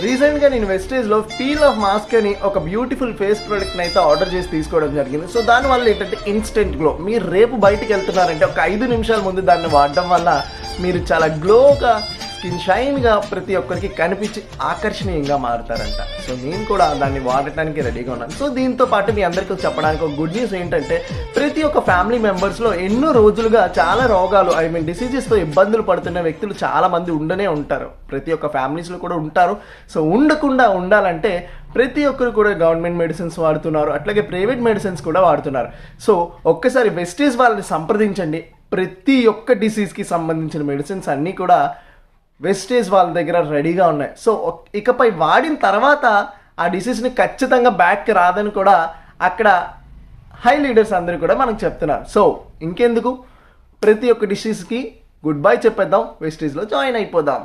రీసెంట్గా నేను వెస్టేజ్లో peel off mask అని ఒక బ్యూటిఫుల్ ఫేస్ ప్రోడక్ట్ని అయితే ఆర్డర్ చేసి తీసుకోవడం జరిగింది. సో దానివల్ల ఏంటంటే ఇన్స్టెంట్ గ్లో. మీరు రేపు బయటికి వెళ్తున్నారంటే ఒక 5 నిమిషాల ముందు దాన్ని వాడడం వల్ల మీరు చాలా గ్లోగా, స్కిన్ షైన్గా ప్రతి ఒక్కరికి కనిపించి ఆకర్షణీయంగా మారుతారంట. సో నేను కూడా దాన్ని వాడటానికి రెడీగా ఉన్నాను. సో దీంతో పాటు మీ అందరికీ చెప్పడానికి ఒక గుడ్ న్యూస్ ఏంటంటే ప్రతి ఒక్క ఫ్యామిలీ మెంబర్స్లో ఎన్నో రోజులుగా చాలా రోగాలు డిసీజెస్తో ఇబ్బందులు పడుతున్న వ్యక్తులు చాలామంది ఉండనే ఉంటారు. ప్రతి ఒక్క ఫ్యామిలీస్లో కూడా ఉంటారు. సో ఉండకుండా ఉండాలంటే ప్రతి ఒక్కరు కూడా గవర్నమెంట్ మెడిసిన్స్ వాడుతున్నారు, అట్లాగే ప్రైవేట్ మెడిసిన్స్ కూడా వాడుతున్నారు. సో ఒక్కసారి వెస్టేజ్ వాళ్ళని సంప్రదించండి. ప్రతి ఒక్క డిసీజ్కి సంబంధించిన మెడిసిన్స్ అన్నీ కూడా వెస్టేజ్ వాళ్ళ దగ్గర రెడీగా ఉన్నాయి. సో ఇకపై వాడిన తర్వాత ఆ డిసీజ్ని ఖచ్చితంగా బ్యాక్కి రాదని కూడా అక్కడ హై లీడర్స్ అందరూ కూడా మనకు చెప్తున్నారు. సో ఇంకెందుకు, ప్రతి ఒక్క డిసీజ్కి గుడ్ బై చెప్పేద్దాం, వెస్టేజ్లో జాయిన్ అయిపోదాం.